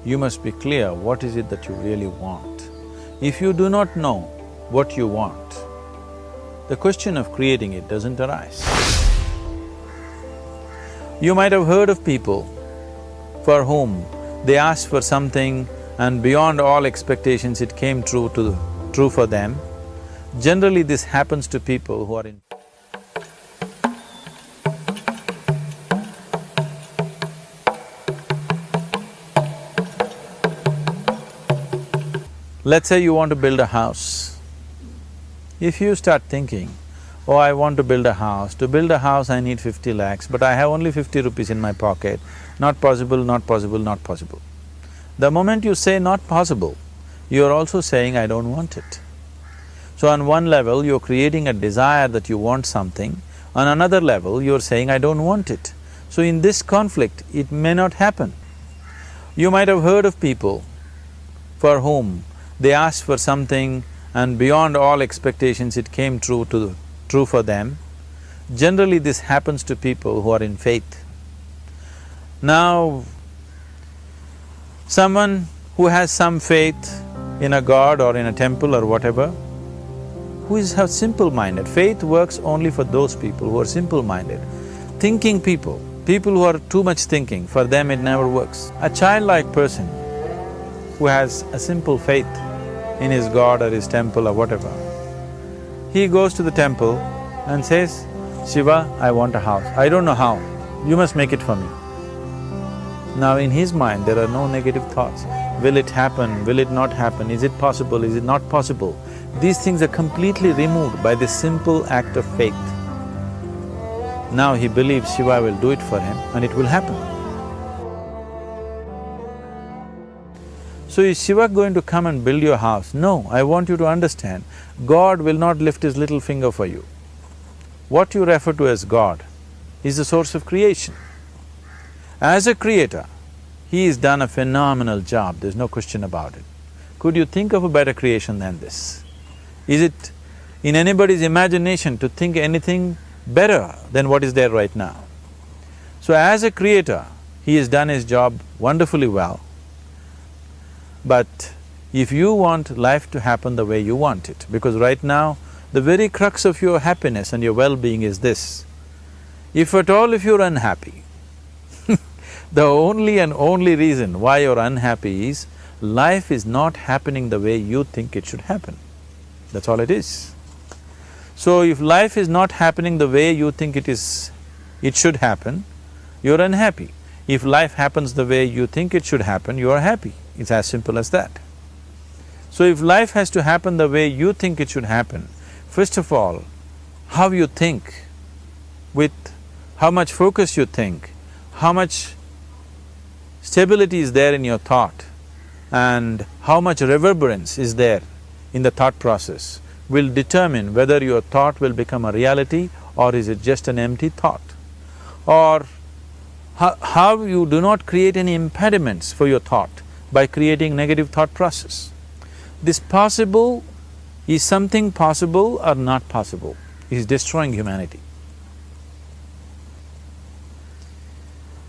you must be clear what is it that you really want. If you do not know what you want, the question of creating it doesn't arise. You might have heard of people for whom they asked for something and beyond all expectations it came true for them. Generally, this happens to people who are in… Let's say you want to build a house. If you start thinking, oh, I want to build a house. To build a house, I need 50 lakhs, but I have only 50 rupees in my pocket. Not possible, not possible, not possible. The moment you say not possible, you're also saying, I don't want it. So on one level, you're creating a desire that you want something. On another level, you're saying, I don't want it. So in this conflict, it may not happen. You might have heard of people for whom they asked for something and beyond all expectations it came true for them. Generally, this happens to people who are in faith. Now, someone who has some faith in a god or in a temple or whatever, who is simple-minded, faith works only for those people who are simple-minded. Thinking people, people who are too much thinking, for them it never works. A childlike person who has a simple faith in his god or his temple or whatever, he goes to the temple and says, Shiva, I want a house. I don't know how, you must make it for me. Now in his mind there are no negative thoughts. Will it happen? Will it not happen? Is it possible? Is it not possible? These things are completely removed by this simple act of faith. Now he believes Shiva will do it for him and it will happen. So is Shiva going to come and build your house? No, I want you to understand, God will not lift his little finger for you. What you refer to as God is the source of creation. As a creator, he has done a phenomenal job, there's no question about it. Could you think of a better creation than this? Is it in anybody's imagination to think anything better than what is there right now? So as a creator, he has done his job wonderfully well. But if you want life to happen the way you want it, because right now, the very crux of your happiness and your well-being is this, if at all if you're unhappy, the only and only reason why you're unhappy is life is not happening the way you think it should happen. That's all it is. So if life is not happening the way you think it should happen, you're unhappy. If life happens the way you think it should happen, you are happy. It's as simple as that. So if life has to happen the way you think it should happen, first of all, how you think, with how much focus you think, how much stability is there in your thought, and how much reverberance is there in the thought process will determine whether your thought will become a reality or is it just an empty thought. Or how you do not create any impediments for your thought by creating negative thought process. This possible, is something possible or not possible, is destroying humanity.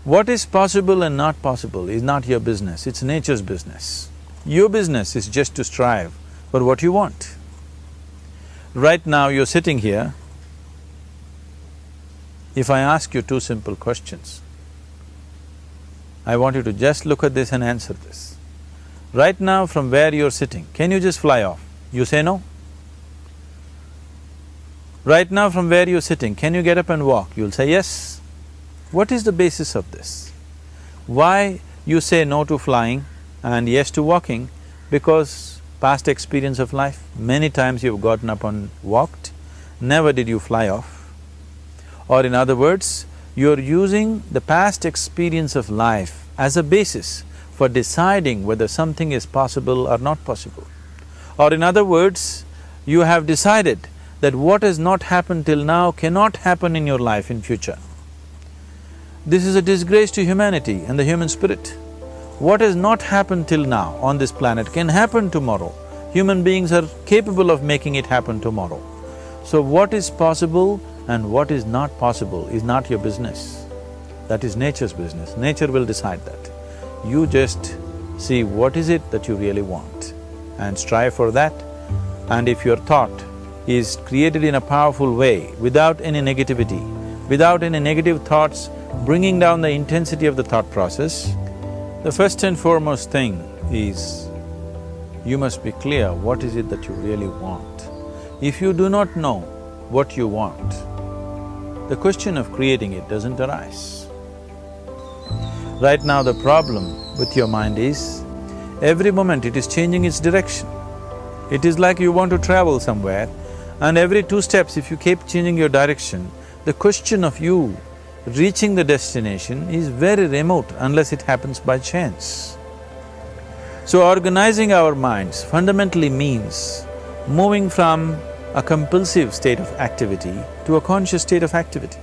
What is possible and not possible is not your business, it's nature's business. Your business is just to strive for what you want. Right now you're sitting here, if I ask you two simple questions, I want you to just look at this and answer this. Right now from where you're sitting, can you just fly off? You say no. Right now from where you're sitting, can you get up and walk? You'll say yes. What is the basis of this? Why you say no to flying and yes to walking? Because past experience of life, many times you've gotten up and walked, never did you fly off. Or in other words, you're using the past experience of life as a basis for deciding whether something is possible or not possible. Or in other words, you have decided that what has not happened till now cannot happen in your life in future. This is a disgrace to humanity and the human spirit. What has not happened till now on this planet can happen tomorrow. Human beings are capable of making it happen tomorrow. So what is possible and what is not possible is not your business. That is nature's business. Nature will decide that. You just See what is it that you really want and strive for that. And if your thought is created in a powerful way, without any negativity, without any negative thoughts bringing down the intensity of the thought process, the first and foremost thing is you must be clear what is it that you really want. If you do not know what you want, the question of creating it doesn't arise. Right now the problem with your mind is, every moment it is changing its direction. It is like you want to travel somewhere and every 2 steps if you keep changing your direction, the question of you reaching the destination is very remote unless it happens by chance. So organizing our minds fundamentally means moving from a compulsive state of activity to a conscious state of activity.